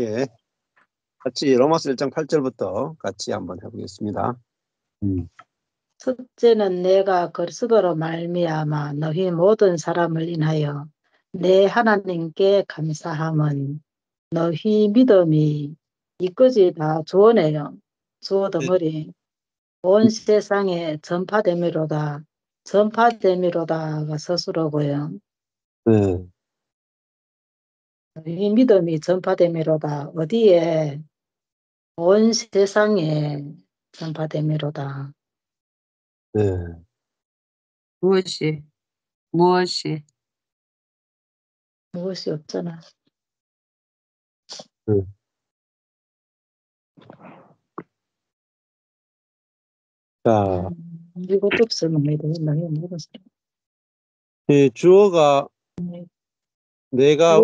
예, 같이 로마서 1장 8절부터 같이 한번 해보겠습니다. 첫째는 내가 그리스도로 말미암아 너희 모든 사람을 인하여 내 하나님께 감사함은 너희 믿음이 이끄지 다 주어내요. 주어 네. 덩어리 온 세상에 전파됨이로다. 전파됨이로다가 스스로고요. 네. 너희 믿음이 전파됨이로다. 어디에? 온 세상에 전파됨이로다. 네. 무엇이 무엇이 없잖아. 네. 자, 이것도 없으면 너희 모든 사람. 주어가 내가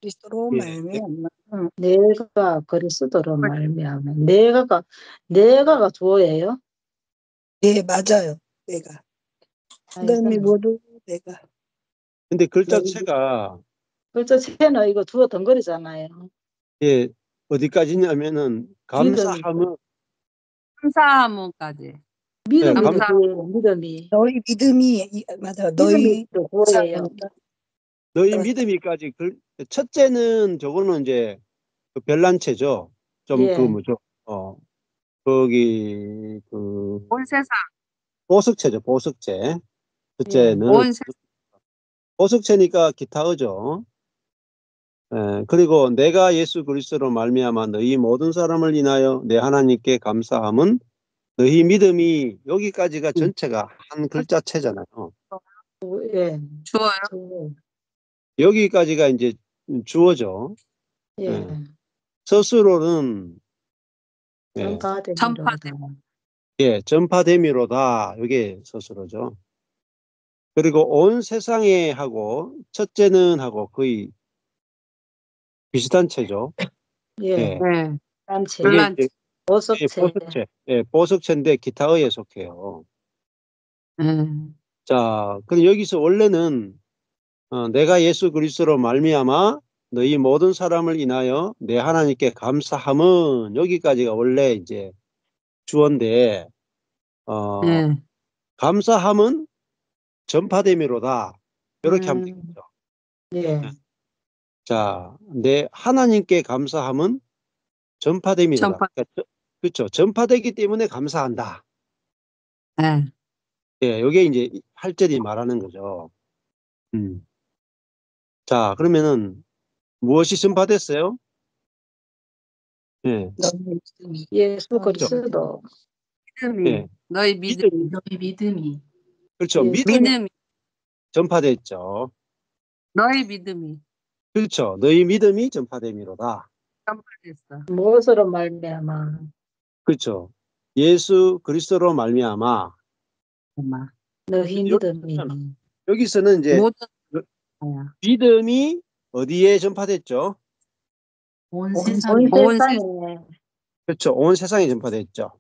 그리스도로 예, 말미암아 내가 그리스도로 말미암아 내가가 주어예요? 네 맞아요. 내가 그다음에 모두 내가 근데 글자체가 글자 채는 이거 주어 덩거리잖아요. 예, 어디까지냐면은 감사함은 감사함까지. 믿음이 감사- 주어예요. 믿음이. 너희 믿음이 맞아. 믿음이 너희 주어예요. 너희 믿음이까지 첫째는 저거는 이제 그 별난체죠. 좀 예. 그 뭐죠? 거기 그 온 세상. 보석체죠. 보석체. 예. 둘째는 온 세상. 보석체니까 기타어죠. 그리고 내가 예수 그리스도로 말미암아 너희 모든 사람을 인하여 내 하나님께 감사함은 너희 믿음이 여기까지가 전체가 한 글자체잖아요. 예. 주어요. 주어. 여기까지가 이제 주어죠. 예. 스스로는 전파됨이로다. 전파됨이로다. 이게 스스로죠. 그리고 온 세상에 하고 첫째는 하고 거의 비슷한 체죠. 예. 네. 단체. 그게 이제 보석체. 보석체. 보석체인데 기타어에 속해요. 자, 그럼 여기서 원래는 내가 예수 그리스도로 말미암아 너희 모든 사람을 인하여 내 하나님께 감사함은 여기까지가 원래 이제 주어인데 감사함은 전파됨이로다. 이렇게 하면 되겠죠. 예. 자, 내 하나님께 감사함은 전파됨이로다. 그렇죠. 전파되기 때문에 감사한다. 네. 예, 이게 이제 8절이 말하는 거죠. 자, 그러면은 무엇이 전파됐어요? 예. 예수 그렇죠. 그리스도. 예. 너희 믿음이. 너희 믿음이. 그렇죠. 예. 믿음이 전파됐죠. 너희 믿음이 그렇죠. 너희 믿음이 전파됨이로다. 전파됐어. 무엇으로 말미암아. 그렇죠. 예수 그리스도로 말미암아. 너희 믿음이. 여기서는 이제 모든 믿음이 어디에 전파됐죠? 온 온 세상에. 그렇죠. 온 세상에 전파됐죠.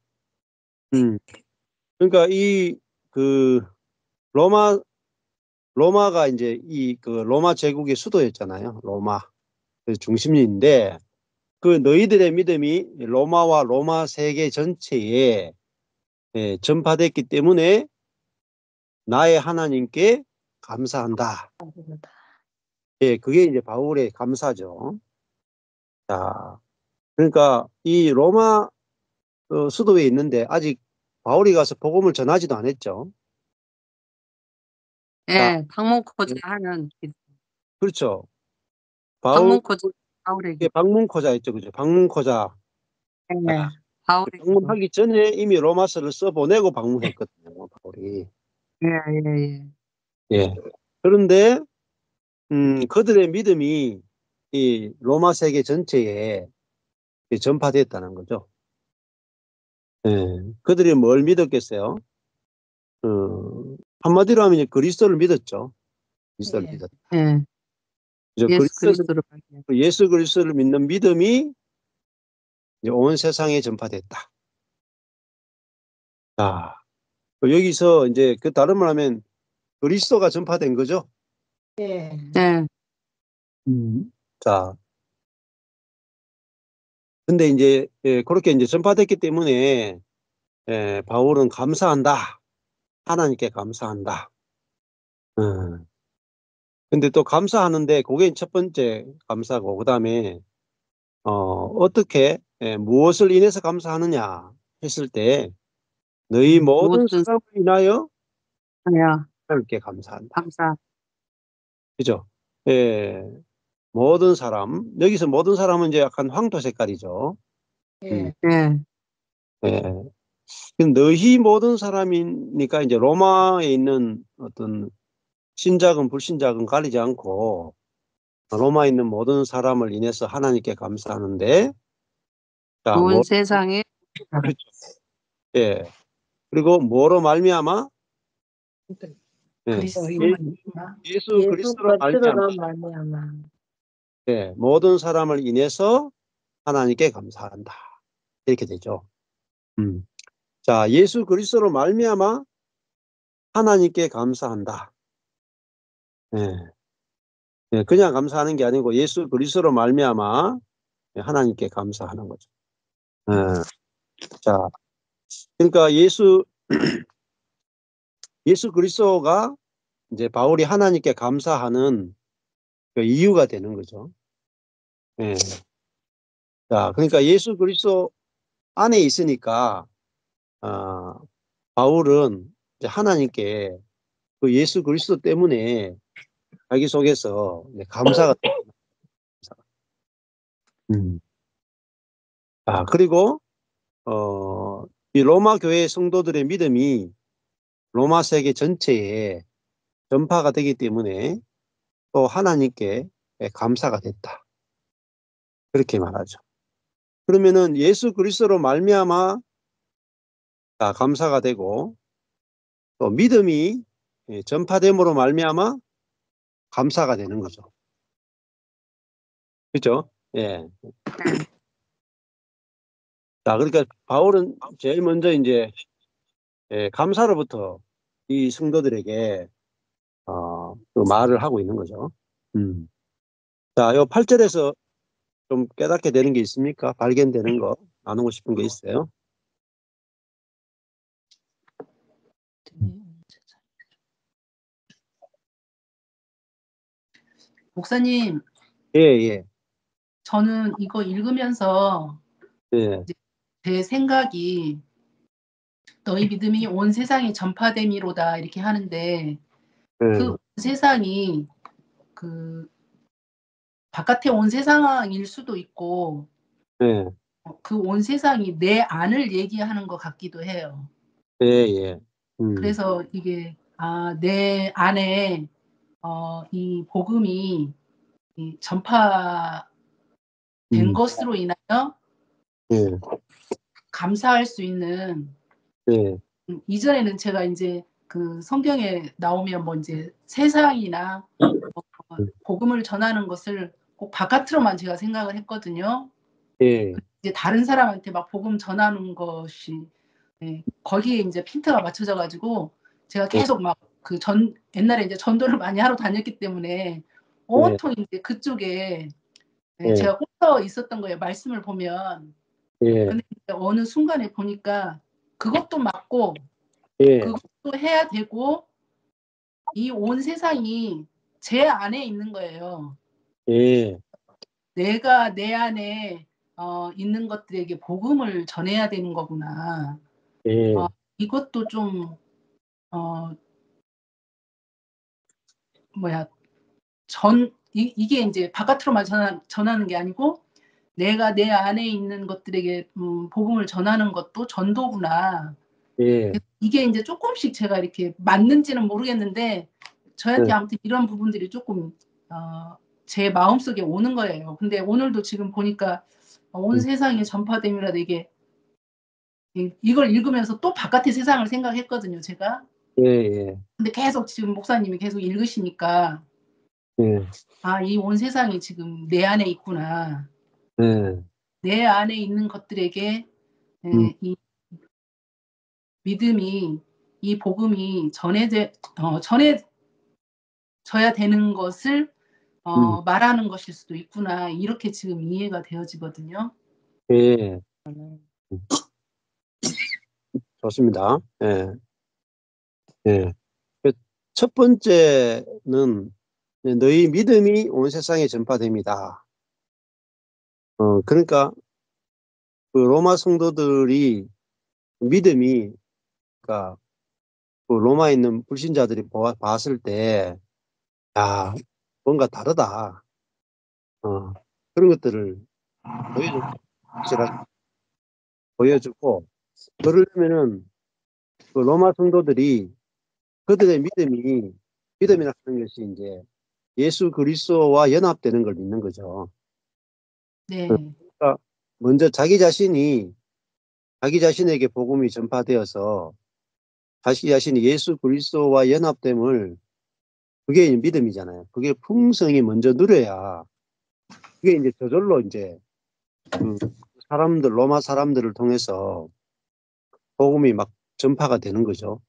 그러니까 이 그 로마가 이제 이 그 로마 제국의 수도였잖아요. 로마 그 중심지인데 그 너희들의 믿음이 로마와 로마 세계 전체에 전파됐기 때문에 나의 하나님께 감사한다. 예, 그게 이제 바울의 감사죠. 자, 그러니까 이 로마 수도에 있는데 아직 바울이 가서 복음을 전하지도 않았죠. 예, 방문코자 하는 그렇죠. 방문코자 바울에게. 방문코자 있죠, 그죠? 방문코자. 네. 바울에게. 방문하기 전에 이미 로마서를 써보내고 방문했거든요, 바울이. 예. 예. 그런데 그들의 믿음이 이 로마 세계 전체에 전파됐다는 거죠. 예. 그들이 뭘 믿었겠어요? 한마디로 하면 그리스도를 믿었죠. 그리스도를 믿었다. 예. 예수 그리스도를 믿는 믿음이 이제 온 세상에 전파됐다. 자, 여기서 이제 그 다른 말 하면 그리스도가 전파된 거죠. 예. 네. 자, 근데 이제 그렇게 이제 전파됐기 때문에 바울은 감사한다. 하나님께 감사한다. 근데 또 감사하는데 그게 첫 번째 감사고, 그다음에 어떻게 무엇을 인해서 감사하느냐 했을 때 너희 모든 모든 사람을 인하여 사야 하나님께 감사한다. 감사. 그죠? 예, 모든 사람, 여기서 모든 사람은 이제 약간 황토 색깔이죠. 예. 예. 예. 너희 모든 사람이니까 이제 로마에 있는 어떤 신자건 불신자건 가리지 않고 로마에 있는 모든 사람을 인해서 하나님께 감사하는데, 자, 온 세상에 그렇죠. 예. 그리고 뭐로 말미암아? 예. 그리스도 예, 말미암아. 예수 그리스도로 말미암아. 말미암아. 예, 모든 사람을 인해서 하나님께 감사한다. 이렇게 되죠. 자, 예수 그리스도로 말미암아 하나님께 감사한다. 예. 예, 그냥 감사하는 게 아니고 예수 그리스도로 말미암아 하나님께 감사하는 거죠. 자, 그러니까 예수 그리스도가 이제 바울이 하나님께 감사하는 그 이유가 되는 거죠. 예. 자, 그러니까 예수 그리스도 안에 있으니까 바울은 이제 하나님께 그 예수 그리스도 때문에 자기 속에서 감사가. 그리고 이 로마 교회 성도들의 믿음이 로마 세계 전체에 전파가 되기 때문에 또 하나님께 감사가 됐다. 그렇게 말하죠. 그러면은 예수 그리스도로 말미암아 감사가 되고, 또 믿음이 전파됨으로 말미암아 감사가 되는 거죠. 그렇죠? 예. 자, 그러니까 바울은 제일 먼저 이제 감사로부터 이 성도들에게 그 말을 하고 있는 거죠. 자, 요 8절에서 좀 깨닫게 되는 게 있습니까? 발견되는 거, 나누고 싶은 게 있어요? 목사님, 예, 예. 저는 이거 읽으면서 예. 제 생각이 너희 믿음이 온 세상에 전파됨이로다 이렇게 하는데, 그 세상이 그 바깥에 온 세상일 수도 있고 예. 그 온 세상이 내 안을 얘기하는 것 같기도 해요. 예, 예. 그래서 이게 내 안에 이 복음이 이 전파된 것으로 인하여 예. 감사할 수 있는, 예. 이전에는 제가 이제 그 성경에 나오면 뭐 이제 세상이나 복음을 전하는 것을 꼭 바깥으로만 제가 생각을 했거든요. 예. 이제 다른 사람한테 막 복음 전하는 것이 거기에 이제 필터가 맞춰져 가지고 제가 계속 막 옛날에 이제 전도를 많이 하러 다녔기 때문에 온통 이제 그쪽에 제가 꽂혀 있었던 거예요, 말씀을 보면. 근데 어느 순간에 보니까 그것도 맞고 그것도 해야 되고 이 온 세상이 제 안에 있는 거예요. 내가 내 안에 있는 것들에게 복음을 전해야 되는 거구나. 이것도 좀 이게 이제 바깥으로만 전하는 게 아니고 내가 내 안에 있는 것들에게 복음을 전하는 것도 전도구나. 이게 이제 조금씩 제가 이렇게 맞는지는 모르겠는데 저한테 아무튼 이런 부분들이 조금 제 마음속에 오는 거예요. 근데 오늘도 지금 보니까 온 세상에 전파됨이라도 이걸 읽으면서 또 바깥의 세상을 생각했거든요, 제가. 근데 계속 지금 목사님이 계속 읽으시니까 이 온 세상이 지금 내 안에 있구나. 내 안에 있는 것들에게 이 믿음이, 이 복음이 전해져야 되는 것을 말하는 것일 수도 있구나. 이렇게 지금 이해가 되어지거든요. 예. 좋습니다. 예. 예. 첫 번째는 너희 믿음이 온 세상에 전파됩니다. 그러니까 그 로마 성도들이 믿음이, 그러니까 그 로마에 있는 불신자들이 봤을 때, 야, 뭔가 다르다. 그런 것들을 보여주고, 그러려면은 그 로마 성도들이 그들의 믿음이라 하는 것이 이제 예수 그리스도와 연합되는 걸 믿는 거죠. 네. 그러니까 먼저 자기 자신에게 복음이 전파되어서 자기 자신이 예수 그리스도와 연합됨을, 그게 믿음이잖아요. 그게 풍성히 먼저 누려야 그게 이제 저절로 이제 그 로마 사람들을 통해서 복음이 막 전파가 되는 거죠.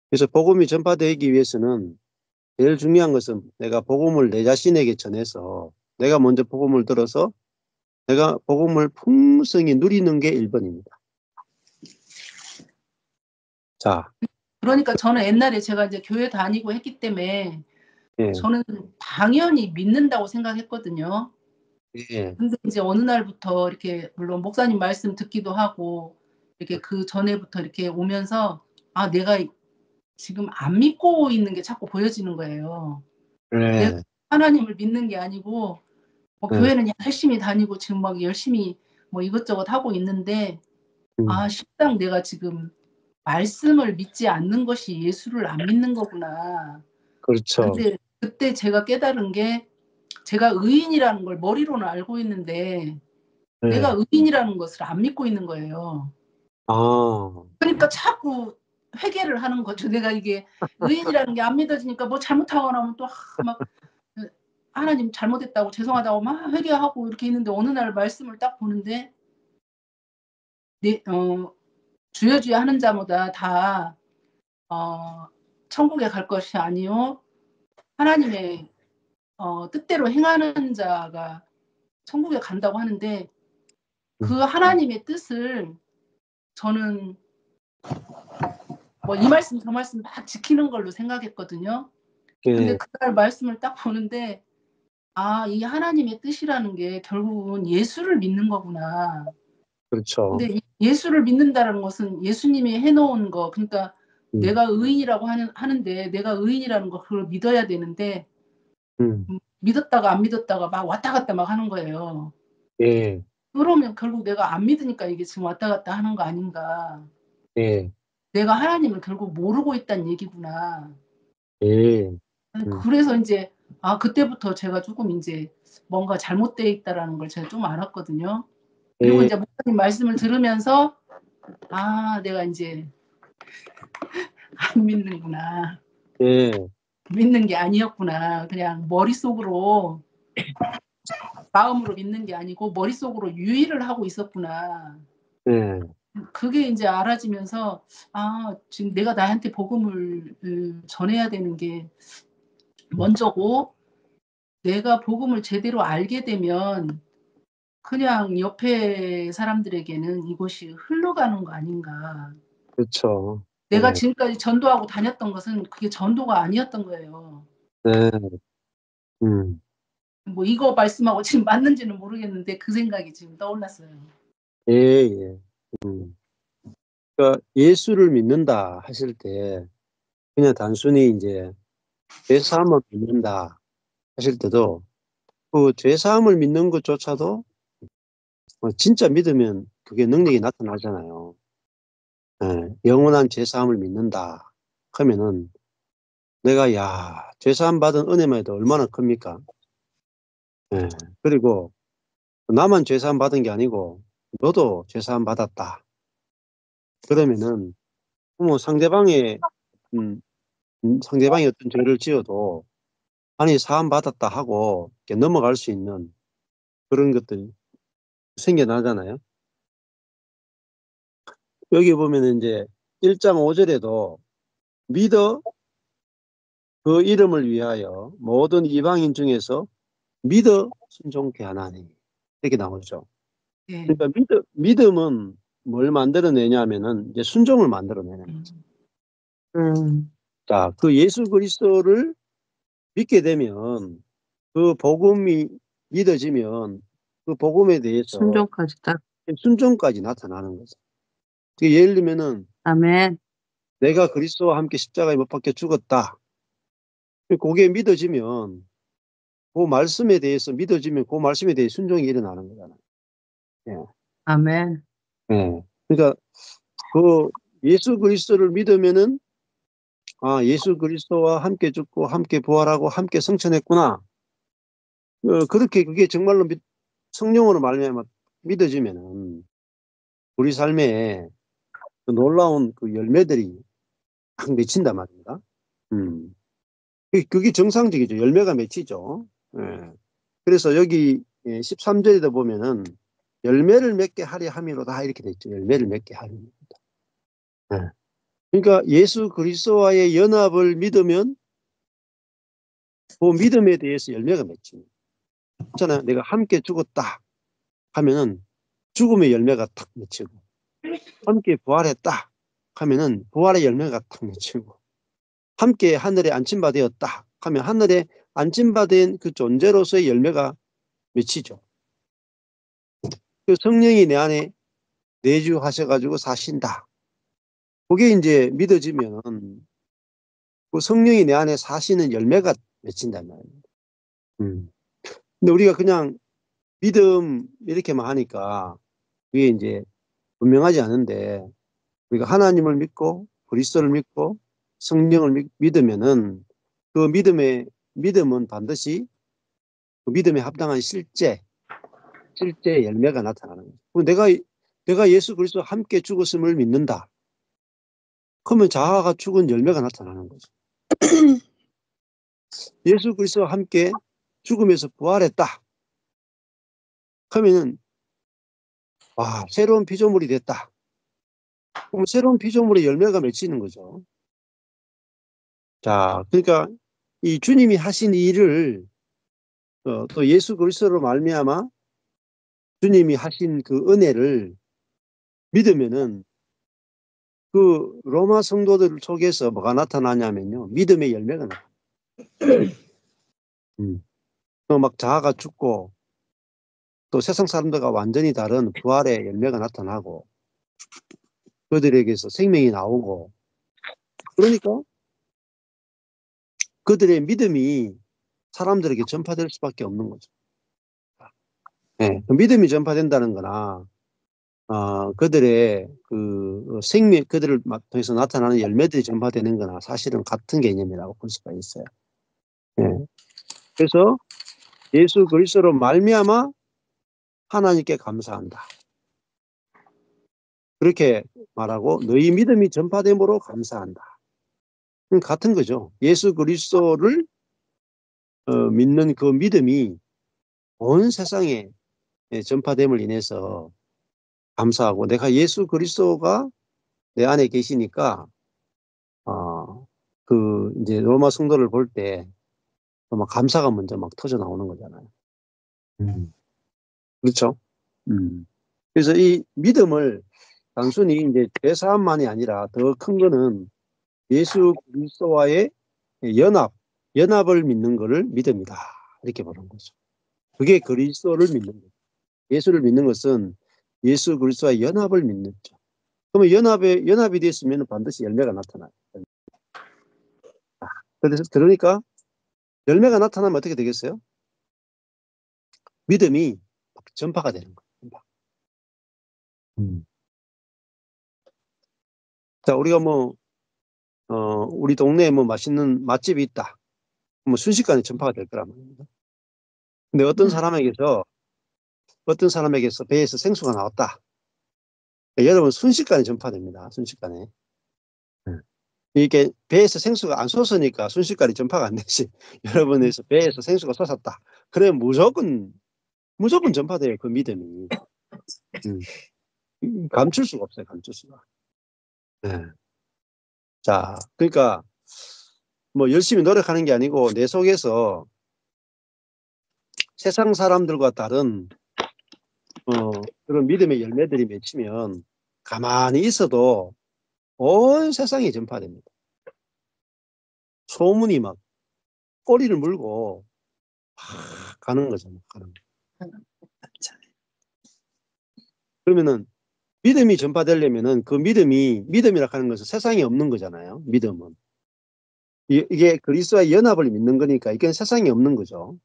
그래서 복음이 전파되기 위해서는 제일 중요한 것은 내가 복음을 내 자신에게 전해서, 내가 먼저 복음을 들어서 내가 복음을 풍성히 누리는 게 1번입니다. 자, 그러니까 저는 옛날에 제가 이제 교회 다니고 했기 때문에 예, 저는 당연히 믿는다고 생각했거든요. 예, 근데 이제 어느 날부터 이렇게 물론 목사님 말씀 듣기도 하고 이렇게 그 전에부터 이렇게 오면서 아, 내가 지금 안 믿고 있는 게 자꾸 보여지는 거예요. 내가 예, 하나님을 믿는 게 아니고 뭐 예, 교회는 열심히 다니고 지금 막 열심히 뭐 이것저것 하고 있는데 아, 실상 내가 지금 말씀을 믿지 않는 것이 예수를 안 믿는 거구나. 그렇죠. 근데 그때 제가 깨달은 게 제가 의인이라는 걸 머리로는 알고 있는데 예. 내가 의인이라는 것을 안 믿고 있는 거예요. 아, 그러니까 자꾸 회개를 하는 거죠. 내가 이게 의인이라는 게 안 믿어지니까 뭐 잘못하고 나면 또 막 하나님 잘못했다고 죄송하다고 막 회개하고 이렇게 있는데 어느 날 말씀을 딱 보는데 주여 주여 하는 자마다 다 천국에 갈 것이 아니요 하나님의 뜻대로 행하는 자가 천국에 간다고 하는데 그 하나님의 뜻을 저는 뭐 이 말씀 저 말씀 막 지키는 걸로 생각했거든요. 근데 예, 그날 말씀을 딱 보는데 아, 이 하나님의 뜻이라는 게 결국은 예수를 믿는 거구나. 그렇죠. 근데 이 예수를 믿는다는 것은 예수님이 해 놓은 거, 그러니까 음, 내가 의인이라고 하는데 내가 의인이라는 거 그걸 믿어야 되는데 음, 믿었다가 안 믿었다가 막 왔다 갔다 막 하는 거예요. 예, 그러면 결국 내가 안 믿으니까 이게 지금 왔다 갔다 하는 거 아닌가. 예, 내가 하나님을 결국 모르고 있다는 얘기구나. 예, 그래서 인제 아, 그때부터 제가 쪼금 인제 뭔가 잘못되어 있다라는 걸 제가 좀 알았거든요. 그리고 예, 인제 목사님 말씀을 들으면서 '아, 내가 인제 안 믿는구나. 예, 믿는 게 아니었구나. 그냥 머릿속으로 마음으로 믿는 게 아니고 머릿속으로 유의를 하고 있었구나.' 예, 그게 인제 알아지면서 아, 지금 내가 나한테 복음을 전해야 되는 게 먼저고 내가 복음을 제대로 알게 되면 그냥 옆에 사람들에게는 이것이 흘러가는 거 아닌가. 그렇죠. 내가 예, 지금까지 전도하고 다녔던 것은 그게 전도가 아니었던 거예요. 네, 음, 뭐 이거 말씀하고 지금 맞는지는 모르겠는데 그 생각이 지금 떠올랐어요. 예, 예. 그러니까 예수를 믿는다 하실 때 그냥 단순히 이제 죄사함을 믿는다 하실 때도 그 죄사함을 믿는 것조차도 진짜 믿으면 그게 능력이 나타나잖아요. 예, 영원한 죄사함을 믿는다 하면은 내가 죄사함 받은 은혜만 해도 얼마나 큽니까? 예, 그리고 나만 죄사함 받은 게 아니고 너도 죄사함 받았다. 그러면은 뭐 음, 상대방이 어떤 죄를 지어도 아니 사함 받았다 하고 이렇게 넘어갈 수 있는 그런 것들이 생겨나잖아요. 여기 보면은 이제 1장 5절에도 믿어 그 이름을 위하여 모든 이방인 중에서 믿어 순종케 하나니 이렇게 나오죠. 예. 그러니까 믿음은 뭘 만들어내냐면은 이제 순종을 만들어내는 거죠. 자, 그 예수 그리스도를 믿게 되면 그 복음이 믿어지면 그 복음에 대해서 순종까지 딱. 순종까지 나타나는 거죠. 그 예를 들면은 아멘. 내가 그리스도와 함께 십자가에 못 박혀 죽었다. 그게 믿어지면 그 말씀에 대해서 믿어지면 그 말씀에 대해 순종이 일어나는 거잖아요. 예. 아멘. 예. 그러니까 그 예수 그리스도를 믿으면은 아, 예수 그리스도와 함께 죽고 함께 부활하고 함께 승천했구나. 그렇게 그게 정말로 성령으로 말미암아 믿어지면은 우리 삶에 그 놀라운 그 열매들이 막 맺힌단 말입니다. 그게 정상적이죠. 열매가 맺히죠. 예. 그래서 여기 13절에도 보면은 열매를 맺게 하려 함이로다 이렇게 돼 있죠. 열매를 맺게 하리로다. 예. 그러니까 예수 그리스도와의 연합을 믿으면 그 믿음에 대해서 열매가 맺힙니다. 있잖아요. 내가 함께 죽었다 하면은 죽음의 열매가 탁 맺히고 함께 부활했다 하면은 부활의 열매가 탁 맺히고 함께 하늘에 안침바 되었다 하면 하늘에 안침바 된 그 존재로서의 열매가 맺히죠. 그 성령이 내 안에 내주하셔가지고 사신다. 그게 이제 믿어지면 그 성령이 내 안에 사시는 열매가 맺힌단 말이에요. 근데 우리가 그냥 믿음 이렇게만 하니까 그게 이제 분명하지 않은데 우리가 하나님을 믿고 그리스도를 믿고 성령을 믿으면은 그 믿음은 반드시 그 믿음에 합당한 실제 열매가 나타나는 거예요. 내가 예수 그리스도와 함께 죽었음을 믿는다. 그러면 자아가 죽은 열매가 나타나는 거죠. 예수 그리스도와 함께 죽음에서 부활했다. 그러면은 와, 새로운 피조물이 됐다. 그럼 새로운 피조물의 열매가 맺히는 거죠. 자, 그러니까 이 주님이 하신 일을 또 예수 그리스도로 말미암아 주님이 하신 그 은혜를 믿으면은 그 로마 성도들 속에서 뭐가 나타나냐면요. 믿음의 열매가 나타나요. 또 막 자아가 죽고 또 세상 사람들과 완전히 다른 부활의 열매가 나타나고 그들에게서 생명이 나오고 그러니까 그들의 믿음이 사람들에게 전파될 수밖에 없는 거죠. 네, 그 믿음이 전파된다는 거나 그들의 그 생명, 그들을 통해서 나타나는 열매들이 전파되는 거나 사실은 같은 개념이라고 볼 수가 있어요. 네. 그래서 예수 그리스도로 말미암아 하나님께 감사한다. 그렇게 말하고 너희 믿음이 전파됨으로 감사한다. 같은 거죠. 예수 그리스도를 믿는 그 믿음이 온 세상에 전파됨을 인해서 감사하고 내가 예수 그리스도가 내 안에 계시니까 그 이제 로마 성도를 볼 때 막 감사가 먼저 막 터져 나오는 거잖아요. 그렇죠? 그래서 이 믿음을 단순히 이제 죄사함만이 아니라 더 큰 거는 예수 그리스도와의 연합을 믿는 것을 믿음이다. 이렇게 보는 거죠. 그게 그리스도를 믿는 거죠. 예수를 믿는 것은 예수 그리스도와 연합을 믿는 거죠. 그러면 연합이 됐으면 반드시 열매가 나타나요. 그러니까 열매가 나타나면 어떻게 되겠어요? 믿음이 전파가 되는 거예요. 전파. 자, 우리가 우리 동네에 맛있는 맛집이 있다. 순식간에 전파가 될 거란 말입니다. 근데 어떤 사람에게서 배에서 생수가 나왔다. 여러분 순식간에 전파됩니다. 순식간에. 이게 배에서 생수가 안 솟으니까 순식간에 전파가 안 되지. 여러분에서 배에서 생수가 솟았다. 그래 무조건 전파돼요. 그 믿음이. 감출 수가 없어요. 감출 수가. 네. 자, 그러니까 열심히 노력하는 게 아니고 내 속에서 세상 사람들과 다른 그런 믿음의 열매들이 맺히면 가만히 있어도 온 세상에 전파됩니다. 소문이 막 꼬리를 물고 막 가는 거죠. 가는 거. 그러면은 믿음이 전파되려면은 그 믿음이라 하는 것은 세상에 없는 거잖아요. 믿음은. 이게 그리스도와의 연합을 믿는 거니까 이건 세상에 없는 거죠.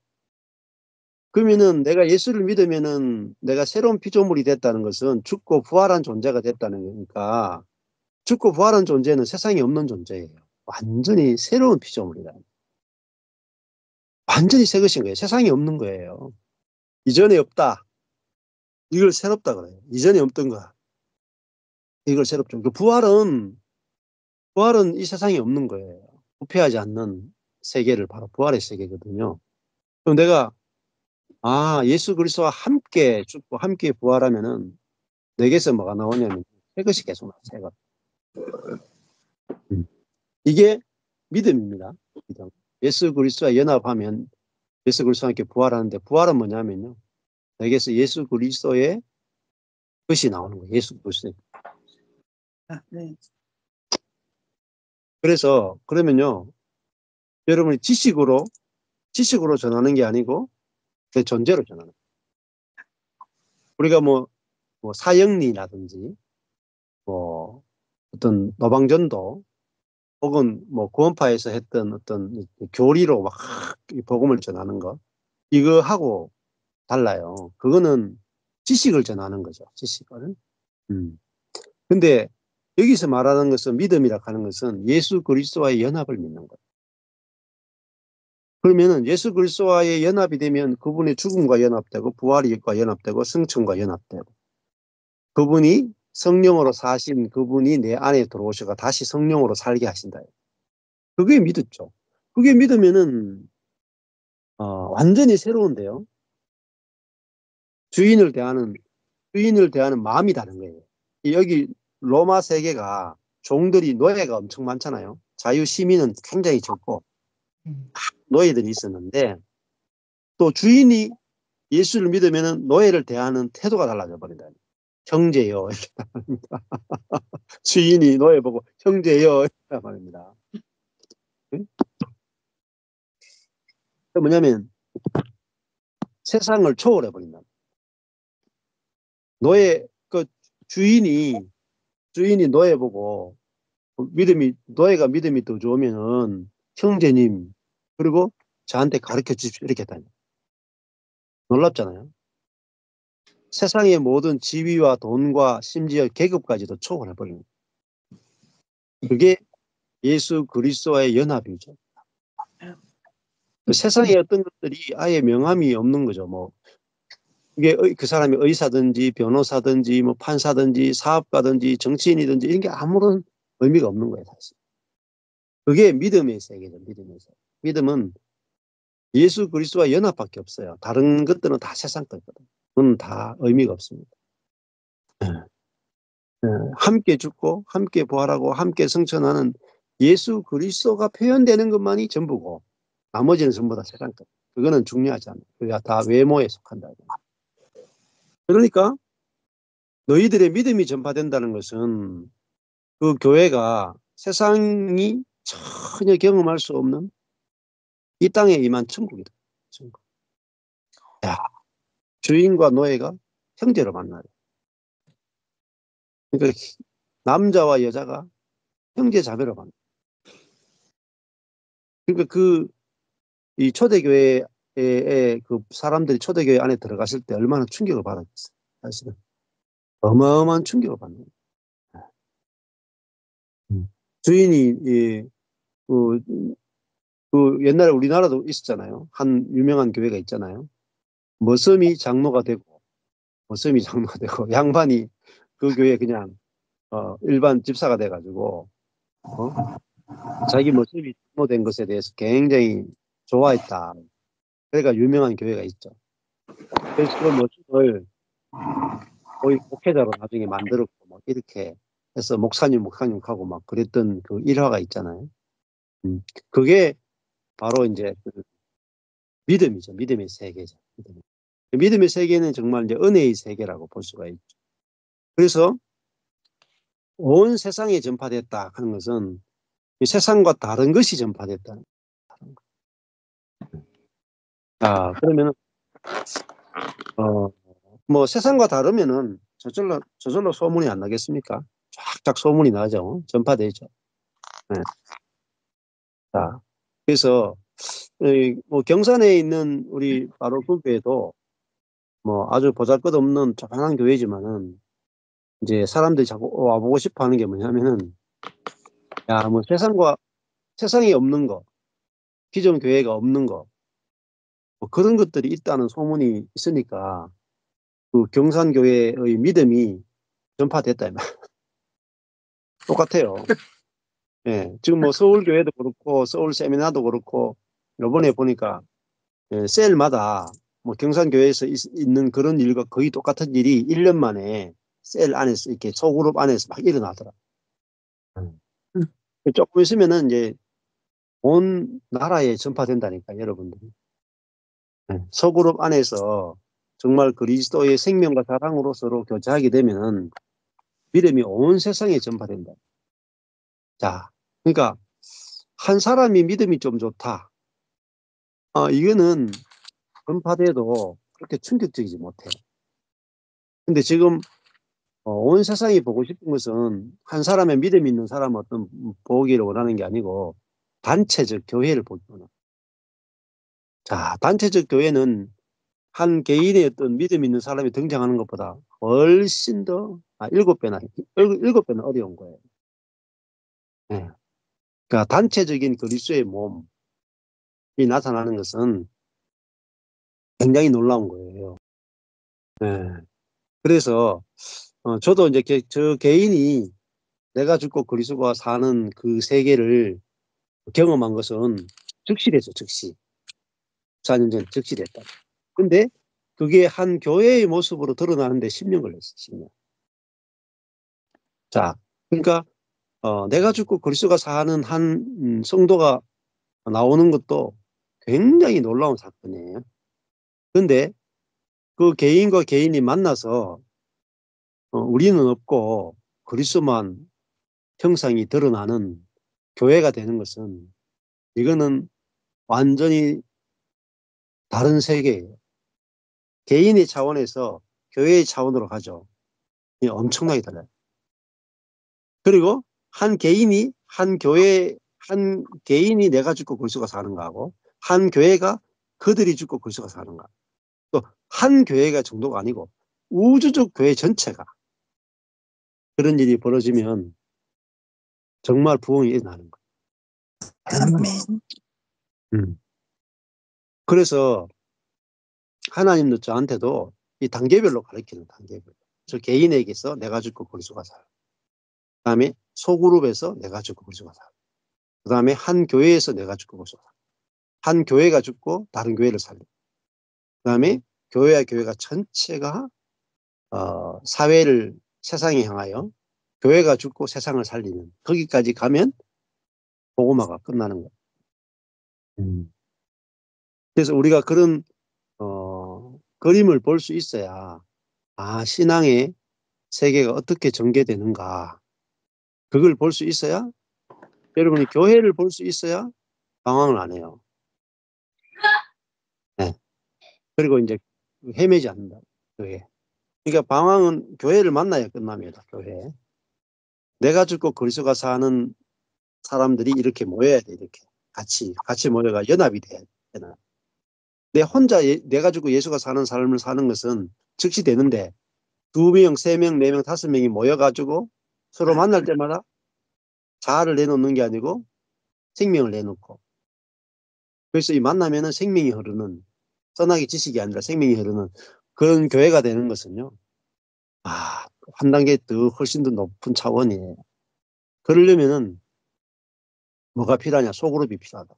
그러면은 내가 예수를 믿으면은 내가 새로운 피조물이 됐다는 것은 죽고 부활한 존재가 됐다는 거니까 죽고 부활한 존재는 세상에 없는 존재예요. 완전히 새로운 피조물이다. 완전히 새 것인 거예요. 세상에 없는 거예요. 이전에 없다. 이걸 새롭다 그래요. 이전에 없던 거. 이걸 새롭죠. 그 부활은 이 세상에 없는 거예요. 부패하지 않는 세계를 바로 부활의 세계거든요. 그럼 내가 예수 그리스도와 함께 죽고 함께 부활하면은 내게서 뭐가 나오냐면 새 것이 계속 나와요. 새 것. 이게 믿음입니다. 믿음. 예수 그리스도와 연합하면 예수 그리스도와 함께 부활하는데 부활은 뭐냐면요. 내게서 예수 그리스도의 것이 나오는 거예요. 예수 그리스도의. 네. 그래서 그러면요. 여러분이 지식으로 전하는 게 아니고 내 존재로 전하는 거예요. 우리가 뭐 사형리라든지 뭐 어떤 노방전도 혹은 뭐 구원파에서 했던 어떤 교리로 막 복음을 전하는 거 이거하고 달라요. 그거는 지식을 전하는 거죠. 지식을. 근데 여기서 말하는 것은 믿음이라 하는 것은 예수 그리스도와의 연합을 믿는 거예요. 그러면은 예수 그리스도와의 연합이 되면 그분의 죽음과 연합되고 부활과 연합되고 승천과 연합되고 그분이 성령으로 사신 그분이 내 안에 들어오셔가 다시 성령으로 살게 하신다. 그게 믿었죠. 그게 믿으면은 완전히 새로운데요. 주인을 대하는 마음이 다른 거예요. 여기 로마 세계가 종들이 노예가 엄청 많잖아요. 자유 시민은 굉장히 적고 노예들이 있었는데 또 주인이 예수를 믿으면은 노예를 대하는 태도가 달라져 버린다. 형제요 이렇게 말합니다. 주인이 노예 보고 형제요 이렇게 말합니다. 뭐냐면 세상을 초월해 버린다. 주인이 노예 보고 노예가 믿음이 더 좋으면은 형제님 그리고 저한테 가르쳐 주십시오 이렇게 했다니. 놀랍잖아요. 세상의 모든 지위와 돈과 심지어 계급까지도 초월해 버립니다. 그게 예수 그리스도와의 연합이죠. 세상의 어떤 것들이 아예 명함이 없는 거죠. 뭐 이게 그 사람이 의사든지 변호사든지 뭐 판사든지 사업가든지 정치인이든지 이런 게 아무런 의미가 없는 거예요. 사실. 그게 믿음의 세계죠. 믿음의 세계. 믿음은 예수 그리스도와 연합밖에 없어요. 다른 것들은 다 세상 거거든. 그건 다 의미가 없습니다. 함께 죽고 함께 부활하고 함께 승천하는 예수 그리스도가 표현되는 것만이 전부고 나머지는 전부 다 세상 것. 그거는 중요하지 않아요. 그게 다 외모에 속한다. 그러니까 너희들의 믿음이 전파된다는 것은 그 교회가 세상이 전혀 경험할 수 없는 이 땅에 임한 천국이다. 천국. 야, 주인과 노예가 형제로 만나요. 그러니까 남자와 여자가 형제 자매로 만나요. 그러니까 이 초대교회에 그 사람들이 초대교회 안에 들어갔을 때 얼마나 충격을 받았겠어요. 사실은 어마어마한 충격을 받는 거예요. 주인이 그, 옛날에 우리나라도 있었잖아요. 한 유명한 교회가 있잖아요. 머슴이 장로가 되고 양반이 그 교회 그냥 일반 집사가 돼가지고 자기 머슴이 장로된 것에 대해서 굉장히 좋아했다. 그러니까 유명한 교회가 있죠. 그래서 그 머슴을 거의 목회자로 나중에 만들었고 막 이렇게 해서 목사님하고 막 그랬던 그 일화가 있잖아요. 그게 바로 이제 그 믿음이죠. 믿음의 세계죠. 믿음의 세계는 정말 이제 은혜의 세계라고 볼 수가 있죠. 그래서 온 세상에 전파됐다 하는 것은 이 세상과 다른 것이 전파됐다는 거예요. 자, 그러면은 뭐 세상과 다르면은 저절로 소문이 안 나겠습니까? 쫙쫙 소문이 나죠. 전파되죠. 네. 자, 그래서 뭐 경산에 있는 우리 바로 그 교회도 뭐 아주 보잘것없는 조그만한 교회지만은 이제 사람들이 자꾸 와보고 싶어 하는 게 뭐냐면은, 야, 뭐 세상에 없는 거, 기존 교회가 없는 거, 뭐 그런 것들이 있다는 소문이 있으니까 그 경산교회의 믿음이 전파됐다. 이 말. 똑같아요. 예, 지금 뭐 서울교회도 그렇고 서울 세미나도 그렇고 요번에 보니까 셀마다 뭐 경산교회에서 있는 그런 일과 거의 똑같은 일이 1년 만에 셀 안에서 이렇게 소그룹 안에서 막 일어나더라. 조금 있으면은 이제 온 나라에 전파된다니까 여러분들. 소그룹 안에서 정말 그리스도의 생명과 사랑으로 서로 교제하게 되면 믿음이 온 세상에 전파된다. 자, 그러니까 한 사람이 믿음이 좀 좋다. 이거는 전파돼도 그렇게 충격적이지 못해. 근데 지금 온 세상이 보고 싶은 것은 한 사람의 믿음 있는 사람 어떤 보기를 원하는 게 아니고 단체적 교회를 보기 원해. 자, 단체적 교회는 한 개인의 어떤 믿음 있는 사람이 등장하는 것보다 훨씬 더 7배나 어려운 거예요. 네. 그러니까 단체적인 그리스도의 몸이 나타나는 것은 굉장히 놀라운 거예요. 네. 그래서 저도 이제 저 개인이 내가 죽고 그리스도가 사는 그 세계를 경험한 것은 즉시됐죠. 즉시. 4년 전에 즉시됐다. 근데 그게 한 교회의 모습으로 드러나는데 10년 걸렸어요. 10년. 자, 그러니까 내가 죽고 그리스도가 사는 한 성도가 나오는 것도 굉장히 놀라운 사건이에요. 그런데 그 개인과 개인이 만나서 우리는 없고 그리스도만 형상이 드러나는 교회가 되는 것은 이거는 완전히 다른 세계예요. 개인의 차원에서 교회의 차원으로 가죠. 이게 엄청나게 달라요. 그리고 한 개인이 한 개인이 내가 죽고 그리스도가 사는 거하고 한 교회가 그들이 죽고 그리스도가 사는 거. 또 한 교회가 정도가 아니고 우주적 교회 전체가 그런 일이 벌어지면 정말 부흥이 일어나는 거예요. 아멘. 그래서 하나님도 저한테도 이 단계별로 가르치는 단계별로. 저 개인에게서 내가 죽고 그리스도가 살아. 그다음에 소그룹에서 내가 죽고 그리스도가 살아. 그다음에 한 교회에서 내가 죽고 그리스도가 살아. 한 교회가 죽고 다른 교회를 살려. 그다음에 교회와 교회가 전체가 사회를 세상에 향하여 교회가 죽고 세상을 살리는 거기까지 가면 복음화가 끝나는 거예요. 그래서 우리가 그런 그림을 볼 수 있어야 신앙의 세계가 어떻게 전개되는가 그걸 볼 수 있어야 여러분이 교회를 볼 수 있어야 방황을 안 해요. 네. 그리고 이제 헤매지 않는다. 교회. 그러니까 방황은 교회를 만나야 끝납니다. 교회. 내가 죽고 그리스도가 사는 사람들이 이렇게 모여야 돼. 이렇게 같이 모여가 연합이 돼야 되나. 내가 죽고 예수가 사는 삶을 사는 것은 즉시 되는데 2명, 3명, 4명, 5명이 모여가지고 서로 만날 때마다 자아를 내놓는 게 아니고 생명을 내놓고 그래서 이 만나면은 생명이 흐르는 선악의 지식이 아니라 생명이 흐르는 그런 교회가 되는 것은요. 한 단계 더 훨씬 더 높은 차원이에요. 그러려면은 뭐가 필요하냐? 소그룹이 필요하다.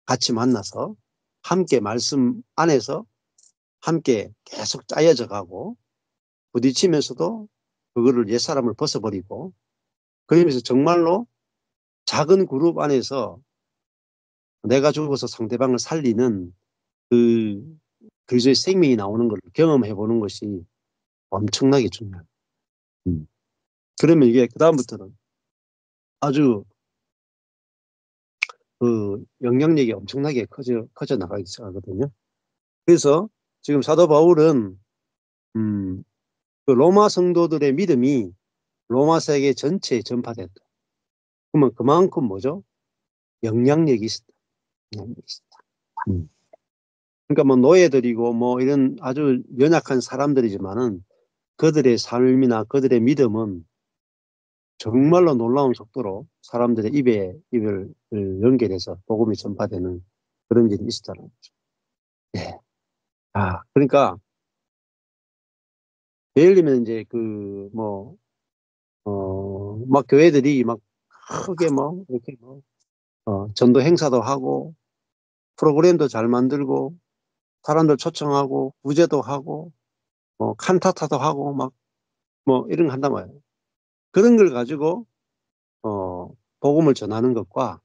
같이 만나서 함께 말씀 안에서 함께 계속 짜여져 가고 부딪히면서도 그거를 옛사람을 벗어버리고 그러면서 정말로 작은 그룹 안에서 내가 죽어서 상대방을 살리는 그 그리스도의 생명이 나오는 걸 경험해 보는 것이 엄청나게 중요해요. 그러면 이게 그다음부터는 아주 그 영향력이 엄청나게 커져 나가기 시작하거든요. 그래서 지금 사도 바울은 그 로마 성도들의 믿음이 로마 세계 전체에 전파됐다. 그러면 그만큼 뭐죠? 영향력이 있었다. 영향력이 있었다. 그러니까 뭐 노예들이고 뭐 이런 아주 연약한 사람들이지만은 그들의 삶이나 그들의 믿음은 정말로 놀라운 속도로 사람들의 입을 연결해서 복음이 전파되는 그런 일이 있었다는 거죠. 네. 그러니까 예를 들면 이제 막 교회들이 막 크게 뭐 이렇게 전도 행사도 하고 프로그램도 잘 만들고 사람들 초청하고 구제도 하고 뭐 칸타타도 하고 막 뭐 이런 거 한단 말이에요. 그런 걸 가지고 복음을 전하는 것과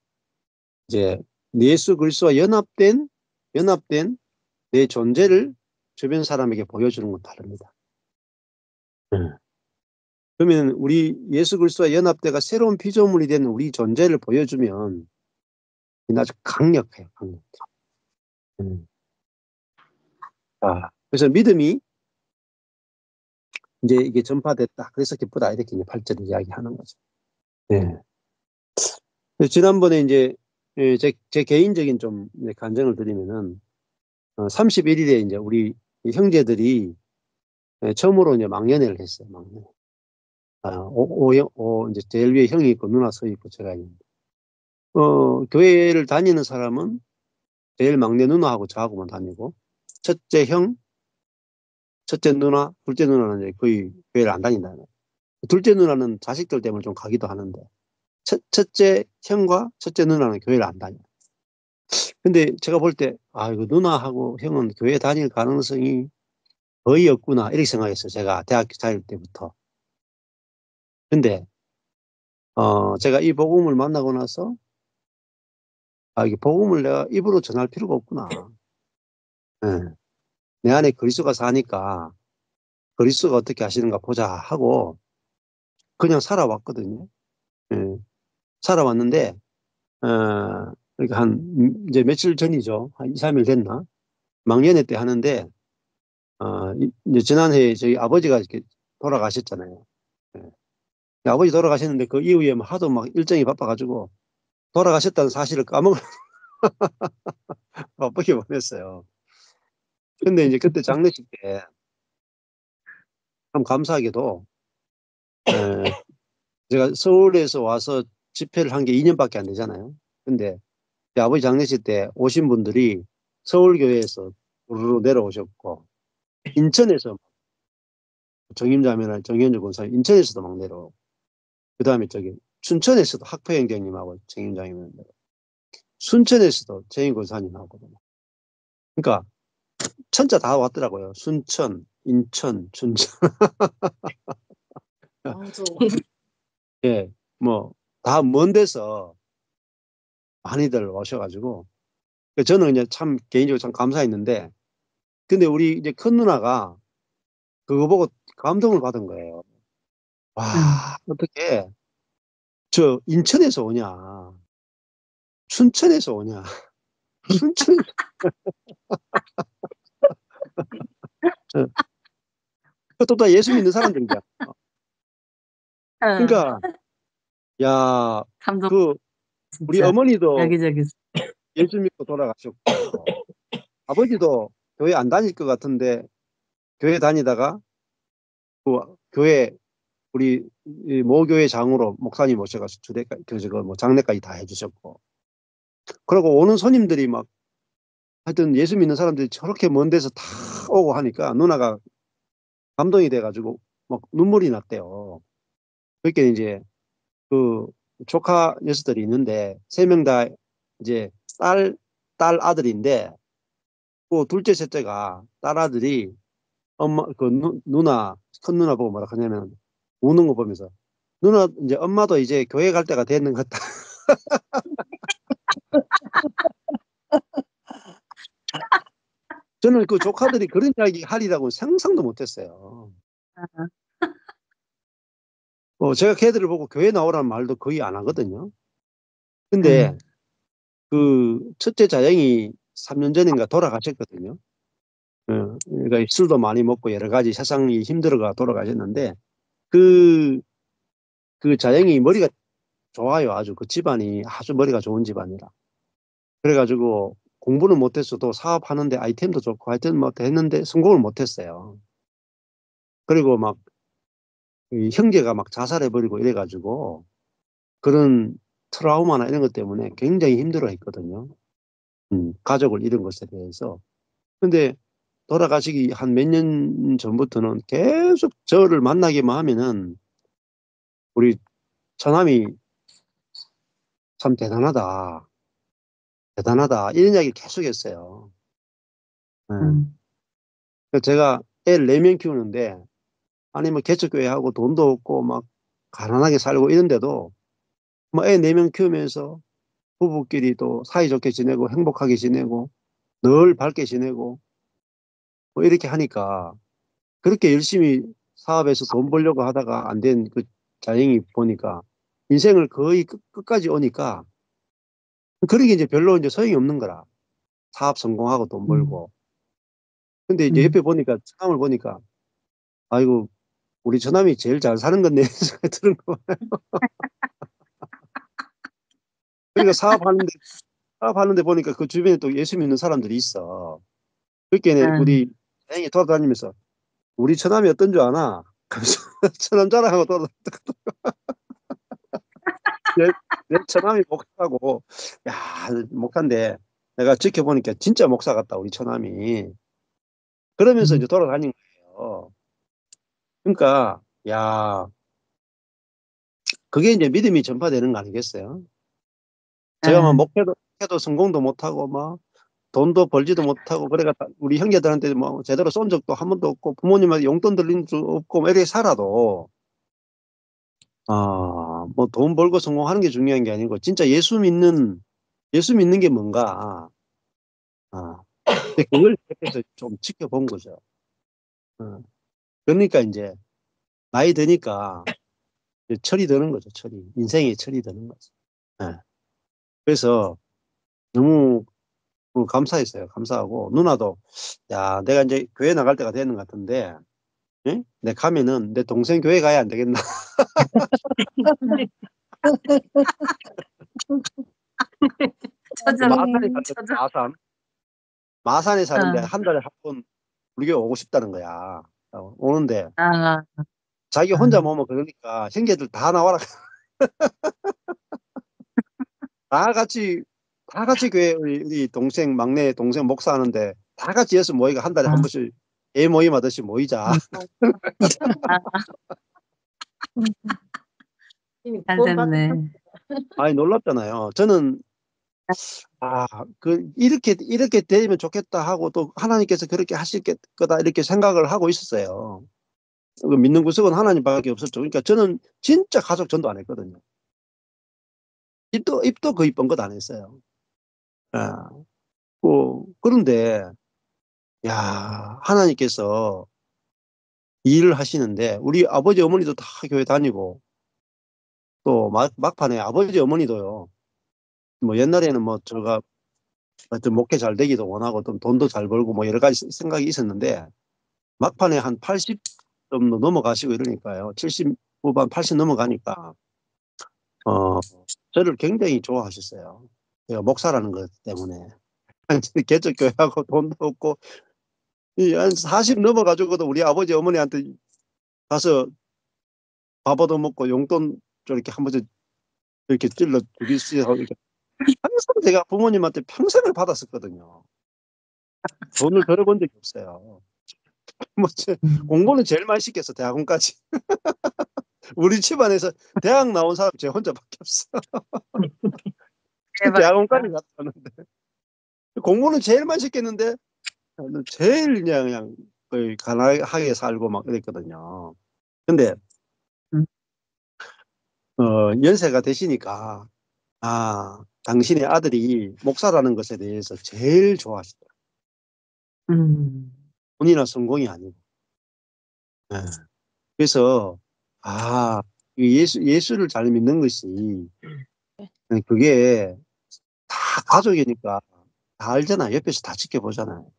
이제 예수 그리스도와 연합된 내 존재를 주변 사람에게 보여주는 건 다릅니다. 그러면 우리 예수 그리스도와 연합대가 새로운 피조물이 된 우리 존재를 보여주면 아주 강력해요. 강력해. 그래서 믿음이 이제 이게 전파됐다. 그래서 기쁘다. 이렇게 이제 8절을 이야기하는 거죠. 네. 지난번에 이제 제 개인적인 좀 간증을 드리면은 31일에 이제 우리 형제들이 처음으로 이제 망연회를 했어요. 망연회. 이제 제일 위에 형이 있고 누나 서 있고 제가 있는데 교회를 다니는 사람은 제일 막내 누나하고 저하고만 다니고 첫째 형, 첫째 누나, 둘째 누나는 이제 거의 교회를 안 다닌다. 둘째 누나는 자식들 때문에 좀 가기도 하는데 첫째 형과 첫째 누나는 교회를 안 다녀요. 근데 제가 볼 때 이거 누나하고 형은 교회 다닐 가능성이 거의 없구나 이렇게 생각했어요. 제가 대학교 다닐 때부터. 근데 제가 이 복음을 만나고 나서 이게 복음을 내가 입으로 전할 필요가 없구나. 네. 내 안에 그리스도가 사니까 그리스도가 어떻게 하시는가 보자 하고 그냥 살아왔거든요. 네. 살아왔는데 그러니까 이제 며칠 전이죠. 한 2, 3일 됐나? 망년회 때 하는데 이제 지난해 저희 아버지가 이렇게 돌아가셨잖아요. 네. 아버지 돌아가셨는데 그 이후에 하도 막 일정이 바빠가지고 돌아가셨다는 사실을 바쁘게 보냈어요. 근데 이제 그때 장례식 때 참 감사하게도 제가 서울에서 와서 집회를 한 게 2년밖에 안 되잖아요. 근데 아버지 장례식 때 오신 분들이 서울교회에서 우르르 내려오셨고 인천에서 정임자매나 정현주 권사님 인천에서도 막 내려오고 그다음에 춘천에서도 학포행정님하고 정임자매나 순천에서도 정임 권사님하고 그러니까 천자 다 왔더라고요. 순천, 인천, 춘천. 예, 뭐 다 먼 데서 많이들 오셔가지고 저는 그냥 참 개인적으로 참 감사했는데 근데 우리 이제 큰 누나가 그거 보고 감동을 받은 거예요. 와, 어떻게 저 인천에서 오냐, 춘천에서 오냐, 순천 그것도 다 예수 믿는 사람들이잖아. 그러니까 야, 감동 우리 진짜 어머니도 여기저기. 예수 믿고 돌아가셨고 아버지도 교회 안 다닐 것 같은데 교회 다니다가 그 교회 우리 모교회 장으로 목사님 모셔가지고 뭐 장례까지 다 해주셨고 그리고 오는 손님들이 막 하여튼 예수 믿는 사람들이 저렇게 먼 데서 다 오고 하니까 누나가 감동이 돼가지고 막 눈물이 났대요. 그렇게 이제 그 조카 녀석들이 있는데 3명 다 이제 딸 아들인데 그 둘째 셋째가 딸 아들이 엄마 누나 큰 누나 보고 뭐라 하냐면 우는 거 보면서 누나 이제 엄마도 이제 교회 갈 때가 됐는 것 같다. 저는 그 조카들이 그런 이야기 하리라고 상상도 못했어요. 제가 걔들을 보고 교회 나오라는 말도 거의 안 하거든요. 근데 그 첫째 자영이 3년 전인가 돌아가셨거든요. 그러니까 술도 많이 먹고 여러 가지 세상이 힘들어가 돌아가셨는데 그 자영이 머리가 좋아요. 아주 그 집안이 아주 머리가 좋은 집안이라. 그래가지고 공부는 못했어도 사업하는데 아이템도 좋고 하여튼 뭐 했는데 성공을 못했어요. 그리고 막 이 형제가 막 자살해버리고 이래가지고 그런 트라우마나 이런 것 때문에 굉장히 힘들어했거든요. 가족을 잃은 것에 대해서. 근데 돌아가시기 한 몇 년 전부터는 계속 저를 만나기만 하면은 우리 처남이 참 대단하다. 대단하다. 이런 이야기를 계속 했어요. 그래서 제가 애를 4명 키우는데 아니 뭐 개척교회하고 돈도 없고 막 가난하게 살고 이런데도 뭐 애 4명 키우면서 부부끼리 또 사이좋게 지내고 행복하게 지내고 늘 밝게 지내고 뭐 이렇게 하니까 그렇게 열심히 사업에서 돈 벌려고 하다가 안 된 그 자영이 보니까 인생을 거의 끝까지 오니까 그런 게 이제 별로 이제 소용이 없는 거라. 사업 성공하고 돈 벌고. 근데 이제 옆에 보니까 처남을 보니까 아이고 우리 처남이 제일 잘 사는 건데 생각이 드는 거예요. 그러니까 사업하는데 보니까 그 주변에 또 예수 믿는 사람들이 있어. 그렇게 우리 다행히 돌아다니면서 우리 처남이 어떤 줄 아나? 그래서 처남 자랑하고 내 처남이 목사고, 야, 목사인데 내가 지켜보니까 진짜 목사 같다, 우리 처남이. 그러면서 이제 돌아다닌 거예요. 그러니까, 야, 그게 이제 믿음이 전파되는 거 아니겠어요? 제가 막 목회도 성공도 못하고, 막 돈도 벌지도 못하고, 그래가 우리 형제들한테 뭐 제대로 쏜 적도 한 번도 없고, 부모님한테 용돈 들린 적 없고, 뭐 이렇게 살아도, 뭐 돈 벌고 성공하는 게 중요한 게 아니고, 진짜 예수 믿는 게 뭔가, 근데 그걸 옆에서 좀 지켜본 거죠. 그러니까 이제 나이 드니까 이제 철이 드는 거죠. 인생이 철이 드는 거죠. 예. 그래서 너무 감사했어요. 감사하고 누나도 야 내가 이제 교회 나갈 때가 되는 것 같은데 예? 내 가면은 내 동생 교회 가야 안 되겠나. 마산에 살거든. 마산에 사는데 한 달에 한 번 우리 교회 오고 싶다는 거야. 오는데 자기 혼자 모으면 그러니까 형제들 다 나와라. 다 같이 교회 우리 동생 막내 동생 목사하는데 다 같이 해서 모이가 한 달에 한 번씩 애 모임 하듯이 모이자. 잘 됐네. 아니 놀랍잖아요. 저는 이렇게 되면 좋겠다 하고 또 하나님께서 그렇게 하실 거다 이렇게 생각을 하고 있었어요. 믿는 구석은 하나님밖에 없었죠. 그러니까 저는 진짜 가족 전도 안 했거든요. 입도 거의 뻥긋 안 했어요. 아, 그런데 야 하나님께서 일을 하시는데 우리 아버지 어머니도 다 교회 다니고 또 막판에 아버지 어머니도요. 뭐 옛날에는 뭐 제가 하여튼 목회 잘 되기도 원하고 또 돈도 잘 벌고 뭐 여러 가지 생각이 있었는데 막판에 한 80 정도 넘어가시고 이러니까요. 70 후반 80 넘어가니까 어 저를 굉장히 좋아하셨어요. 제가 목사라는 것 때문에. 개척교회하고 돈도 없고 한 40 넘어가지고도 우리 아버지 어머니한테 가서 밥 얻어먹고 용돈 저렇게 한 번씩 이렇게 찔러 주기씩 하고 이렇게 항상 제가 부모님한테 평생을 받았었거든요. 돈을 벌어본 적이 없어요. 뭐 공부는 제일 많이 시켰어. 대학원까지. 우리 집안에서 대학 나온 사람 제 혼자밖에 없어. 대학원까지 갔었는데 공부는 제일 많이 시켰는데 제일 그냥 거의 가난하게 살고 막 그랬거든요. 근데 연세가 되시니까 당신의 아들이 목사라는 것에 대해서 제일 좋아하시더라고요. 돈이나 성공이 아니고. 예. 그래서 이 예수를 잘 믿는 것이 그게 다 가족이니까 다 알잖아요. 옆에서 다 지켜보잖아요.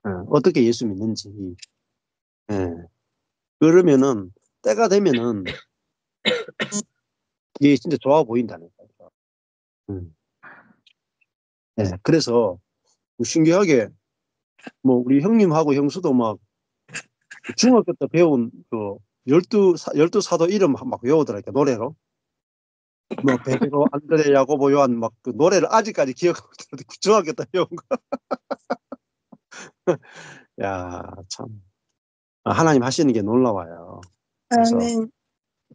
예. 어떻게 예수 믿는지. 예. 그러면은 때가 되면은 이게 진짜 좋아 보인다니까요. 예. 그래서 신기하게 뭐 우리 형님하고 형수도 막 중학교 때 배운 그 열두 사도 이름 막 외우더라고요. 노래로. 뭐 베드로, 안드레, 야고보, 요한 막 그 노래를 아직까지 기억하고 있는데 중학교 때 배운 거. 야, 참. 하나님 하시는 게 놀라워요. 그래서 아멘.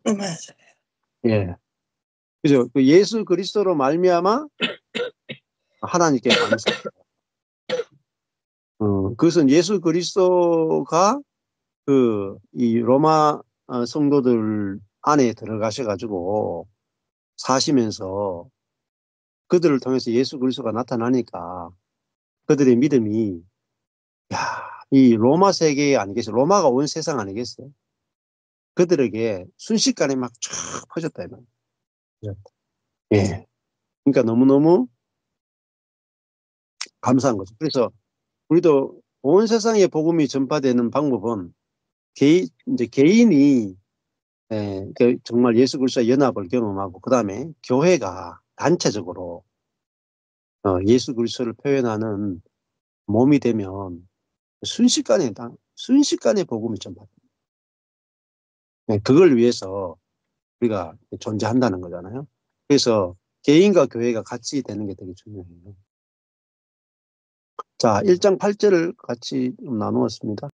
맞아요. 예. 그죠? 그 예수 그리스도로 말미암아 하나님께 감사. 그것은 예수 그리스도가 이 로마 성도들 안에 들어가셔 가지고 사시면서 그들을 통해서 예수 그리스도가 나타나니까 그들의 믿음이 이 로마 세계 아니겠어요? 로마가 온 세상 아니겠어요? 그들에게 순식간에 막 쫙 퍼졌다 이 말이에요. 예. 그러니까 너무너무 감사한 거죠. 그래서 우리도 온 세상에 복음이 전파되는 방법은 이제 개인이 정말 예수 그리스도의 연합을 경험하고 그다음에 교회가 단체적으로 예수 그리스도를 표현하는 몸이 되면 순식간에 복음이 전파됩니다. 네, 그걸 위해서 우리가 존재한다는 거잖아요. 그래서 개인과 교회가 같이 되는 게 되게 중요해요. 자, 1장 8절을 같이 좀 나누었습니다.